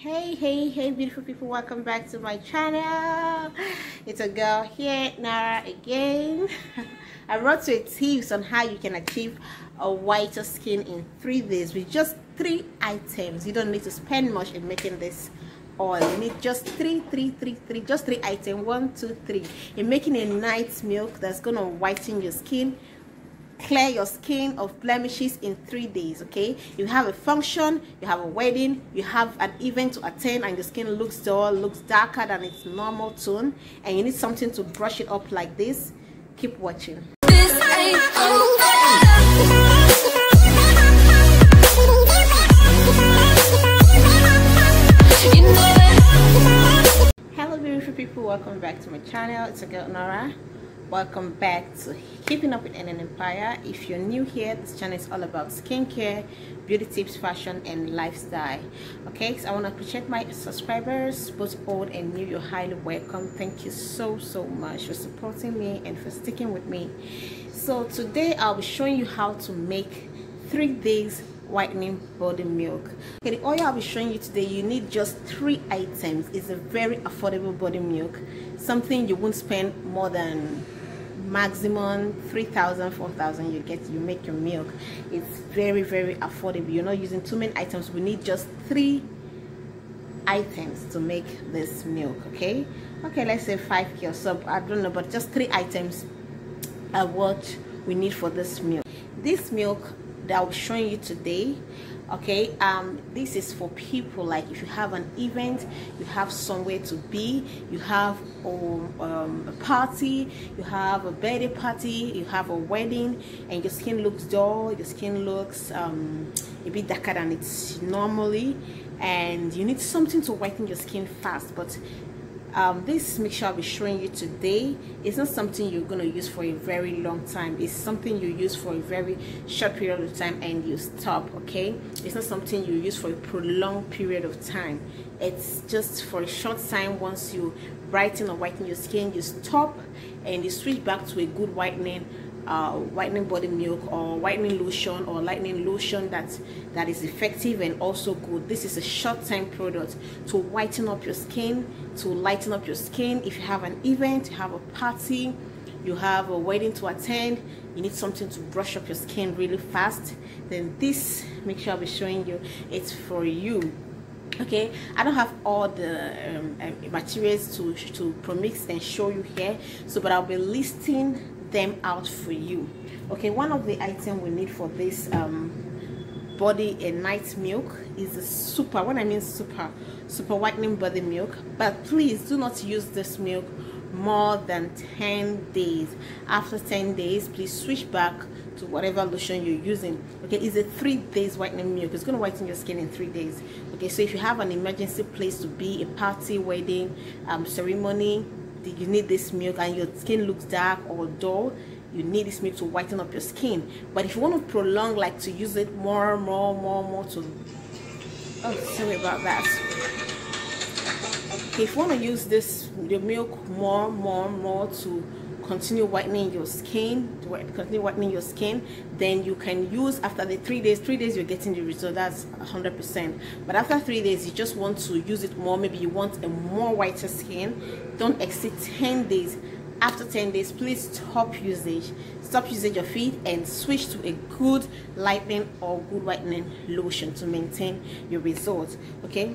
Hey beautiful people, welcome back to my channel. It's a girl here, Nara, again. I brought you tips on how you can achieve a whiter skin in 3 days with just 3 items. You don't need to spend much in making this oil. You need just three items. 1, 2, 3 in making a night milk that's gonna whiten your skin, clear your skin of blemishes in 3 days. Okay, you have a function, you have a wedding, you have an event to attend, and your skin looks dull, looks darker than its normal tone, and you need something to brush it up like this. Keep watching. Hello beautiful people, welcome back to my channel. It's a girl Nora. Welcome back to Keeping Up with an Empire. If you're new here, this channel is all about skincare, beauty tips, fashion, and lifestyle. Okay, so I want to appreciate my subscribers, both old and new. You're highly welcome. Thank you so much for supporting me and for sticking with me. So today I'll be showing you how to make 3 days whitening body milk. Okay, the oil I'll be showing you today, you need just 3 items. It's a very affordable body milk, something you won't spend more than maximum 3,000 4,000. You make your milk. It's very affordable. You're not using too many items. We need just 3 items to make this milk. Okay, let's say 5k or so, I don't know, but just 3 items are what we need for this milk. This milk that I'll be showing you today, okay, this is for people like if you have an event, you have somewhere to be, you have a party, you have a birthday party, you have a wedding, and your skin looks dull, your skin looks a bit darker than it's normally, and you need something to whiten your skin fast. But this mixture I'll be showing you today is not something you're going to use for a very long time. It's something you use for a very short period of time and you stop. Okay, it's not something you use for a prolonged period of time. It's just for a short time. Once you brighten or whiten your skin, you stop and you switch back to a good whitening body milk or whitening lotion or lightening lotion that is effective and also good. This is a short time product to whiten up your skin, to lighten up your skin. If you have an event, you have a party, you have a wedding to attend, you need something to brush up your skin really fast, then this mixture I'll be showing you, it's for you. Okay, I don't have all the materials to premix and show you here, so but I'll be listing them out for you. Okay, one of the items we need for this body and night milk is a super, when I mean super whitening body milk, but please do not use this milk more than 10 days. After 10 days, please switch back to whatever lotion you're using. Okay, it's a 3 days whitening milk. It's going to whiten your skin in 3 days. Okay, so if you have an emergency place to be, a party, wedding, ceremony, you need this milk, and your skin looks dark or dull, you need this milk to whiten up your skin. But if you want to prolong, like to use it more to, oh, sorry about that. If you want to use the milk more to continue whitening your skin, then you can use after the 3 days. 3 days you're getting the result, that's 100%. But after 3 days you just want to use it more, maybe you want a more whiter skin, don't exceed 10 days. After 10 days, please stop usage of it and switch to a good lightening or good whitening lotion to maintain your results. Okay,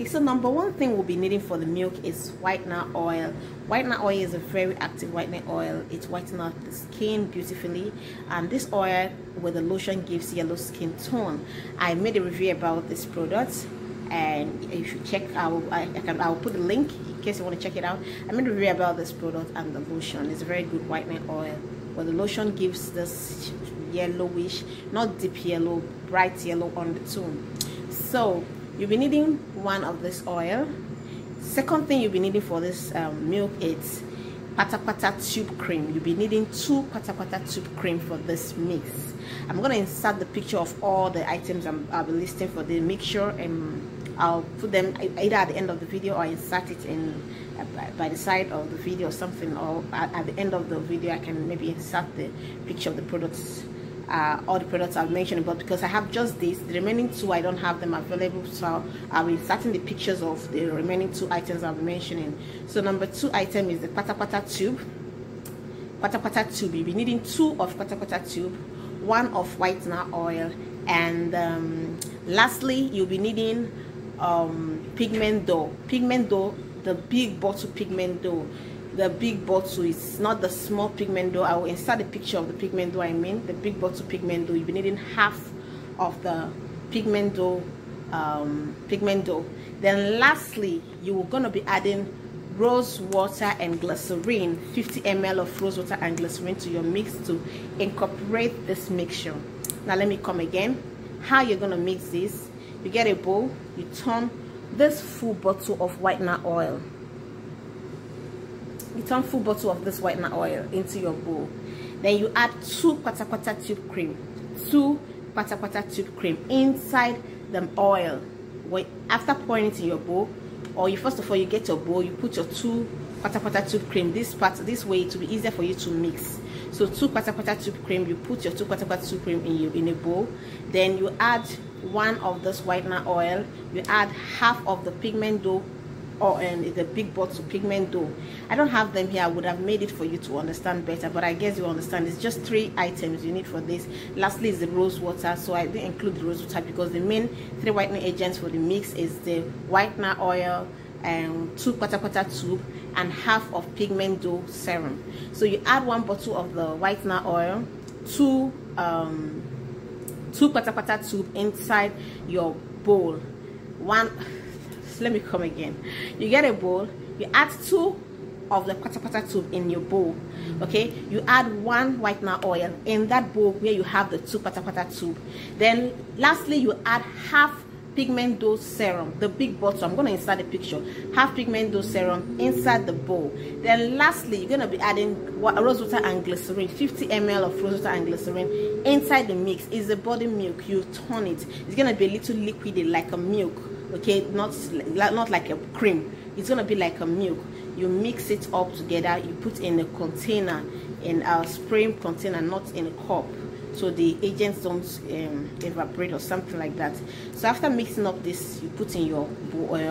so number 1 thing we'll be needing for the milk is whitener oil. Whitener oil is a very active whitening oil. It whitens up the skin beautifully, and this oil with the lotion gives yellow skin tone. I made a review about this product, and if you check, I'll put the link in case you want to check it out. I made a review about this product and the lotion. It's a very good whitening oil, but the lotion gives this yellowish, not deep yellow, bright yellow on the tone. So you'll be needing 1 of this oil. Second thing you'll be needing for this milk is pata tube cream. You'll be needing 2 pata tube cream for this mix. I'm going to insert the picture of all the items I'll be listing for the mixture, and I'll put them either at the end of the video or insert it in by the side of the video or something, or at the end of the video I can maybe insert the picture of the products all the products I've mentioned, but because I have just this, the remaining two I don't have them available, so I'll be inserting the pictures of the remaining two items I'll be mentioning. So number 2 item is the pata pata tube. Pata pata tube, you'll be needing 2 of pata pata tube, 1 of whitener oil, and lastly you'll be needing pigment dough. Pigment dough, the big bottle pigment dough. The big bottle is not the small pigment dough. I will insert a picture of the pigment dough. I mean the big bottle pigment dough. You'll be needing half of the pigment dough. Then lastly, you're going to be adding rose water and glycerin, 50 ml of rose water and glycerin to your mix to incorporate this mixture. Now let me come again. How you're going to mix this: you get a bowl, you turn this full bottle of whitener oil. You turn full bottle of this whitener oil into your bowl. Then you add 2 pata pata tube cream, 2 pata pata tube cream inside the oil. After pouring it in your bowl, or you first of all you get your bowl, you put your 2 pata pata tube cream. This way it will be easier for you to mix. So 2 pata pata tube cream, you put your 2 pata pata tube cream in a bowl. Then you add 1 of this whitener oil. You add half of the pigment dough, and the big bottle pigment dough. I don't have them here. I would have made it for you to understand better, but I guess you understand. It's just 3 items you need for this. Lastly is the rose water. So I didn't include the rose water because the main 3 whitening agents for the mix is the whitener oil and 2 pata pata tube and half of pigment dough serum. So you add 1 bottle of the whitener oil, 2 pata pata tube inside your bowl. Let me come again. You get a bowl, you add 2 of the pata pata tube in your bowl. Okay, you add 1 whitener oil in that bowl where you have the 2 pata pata tube. Then lastly you add half pigment dough serum, the big bottle. I'm going to insert a picture. Half pigment dough serum inside the bowl. Then lastly you're going to be adding rose water and glycerin, 50 ml of rose water and glycerin inside the mix. Is the body milk. You turn it. It's going to be a little liquidy like a milk. Okay, not like a cream. It's gonna be like a milk. You mix it up together. You put in a container, in a spraying container, not in a cup, so the agents don't evaporate or something like that. So after mixing up this, you put in your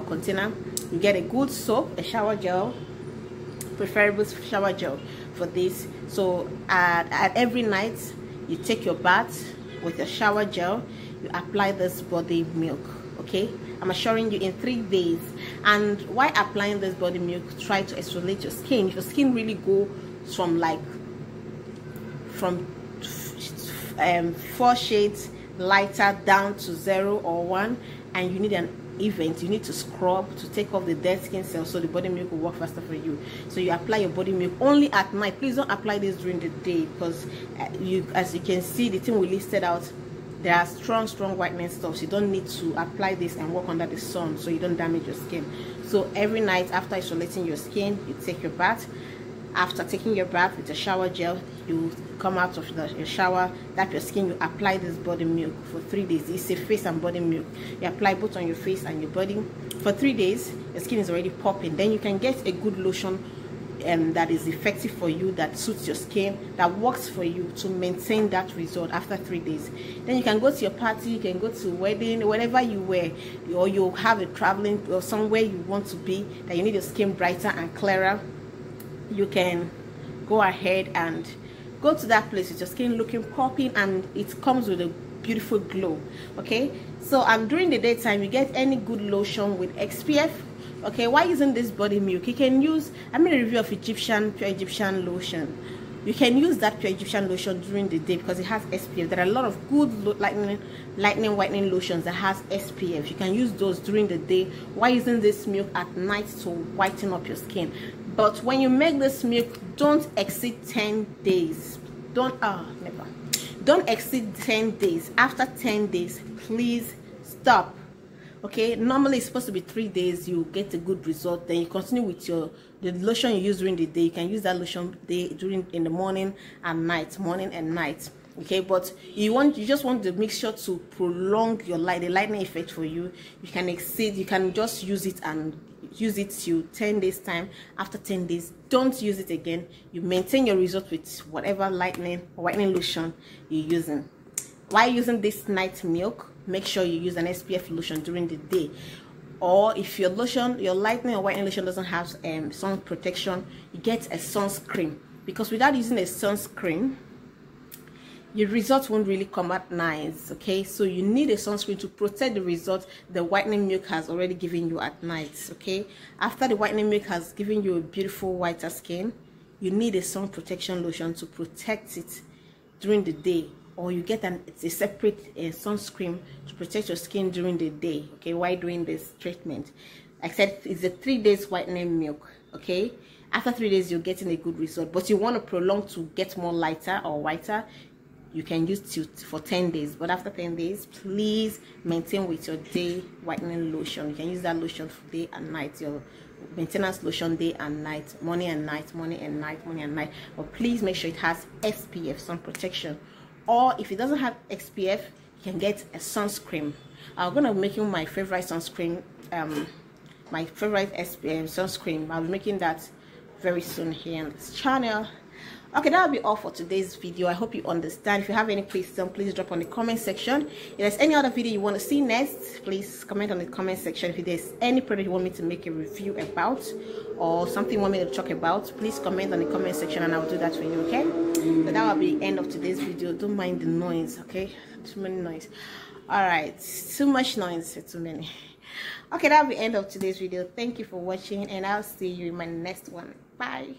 container. You get a good soap, a shower gel, preferable shower gel for this. So at every night you take your bath with a shower gel. You apply this body milk. Okay, I'm assuring you in 3 days. And while applying this body milk, try to exfoliate your skin. If your skin really go from 4 shades lighter down to 0 or 1, and you need an event, you need to scrub to take off the dead skin cells, so the body milk will work faster for you. So you apply your body milk only at night. Please don't apply this during the day, because as you can see, the thing we listed out, there are strong whitening stuff. So you don't need to apply this and work under the sun so you don't damage your skin. So every night after isolating your skin, you take your bath. After taking your bath with a shower gel, you come out of your shower, tap your skin, you apply this body milk for 3 days. It's a face and body milk. You apply both on your face and your body for 3 days. Your skin is already popping. Then you can get a good lotion that is effective for you, that suits your skin, that works for you to maintain that result after 3 days. Then you can go to your party, you can go to wedding, whatever you wear, or you have a traveling or somewhere you want to be that you need your skin brighter and clearer. You can go ahead and go to that place with your skin looking popping, and it comes with a beautiful glow. Okay, so during the daytime you get any good lotion with SPF. Okay, why using this body milk? You can use, I made a review of pure Egyptian lotion. You can use that pure Egyptian lotion during the day because it has SPF. There are a lot of good lightning whitening lotions that has SPF. You can use those during the day while using this milk at night to whiten up your skin. But when you make this milk, don't exceed 10 days. Don't exceed 10 days. After 10 days, please stop. Okay, normally it's supposed to be 3 days. You get a good result. Then you continue with the lotion you use during the day. You can use that lotion in the morning and night, okay, but you just want the mixture to prolong your the lightening effect for you. You can just use it and use it till 10 days time. After 10 days, don't use it again. You maintain your result with whatever lightening or whitening lotion you're using. While using this night milk, make sure you use an SPF lotion during the day. Or if your lightening or whitening lotion doesn't have sun protection, you get a sunscreen, because without using a sunscreen, your results won't really come out nice. Okay, so you need a sunscreen to protect the result the whitening milk has already given you at night. Okay, after the whitening milk has given you a beautiful whiter skin, you need a sun protection lotion to protect it during the day, or you get a separate sunscreen to protect your skin during the day, okay, while doing this treatment. Like I said, it's a 3 days whitening milk. Okay, after 3 days you're getting a good result, but you want to prolong to get more lighter or whiter, you can use it for 10 days. But after 10 days, please maintain with your day whitening lotion. You can use that lotion for day and night, your maintenance lotion day and night, morning and night, morning and night, morning and night. But please make sure it has SPF, sun protection. Or if it doesn't have SPF, you can get a sunscreen. I'm gonna be making my favorite sunscreen, my favorite SPF sunscreen. I'll be making that very soon here on this channel. Okay, that'll be all for today's video. I hope you understand. If you have any questions, please drop on the comment section. If there's any other video you want to see next, please comment on the comment section. If there's any product you want me to make a review about, or something you want me to talk about, please comment on the comment section and I'll do that for you. Okay, so that will be the end of today's video. Don't mind the noise, okay? Too many noise. All right, too much noise, too many. Okay, that'll be the end of today's video. Thank you for watching, and I'll see you in my next one. Bye.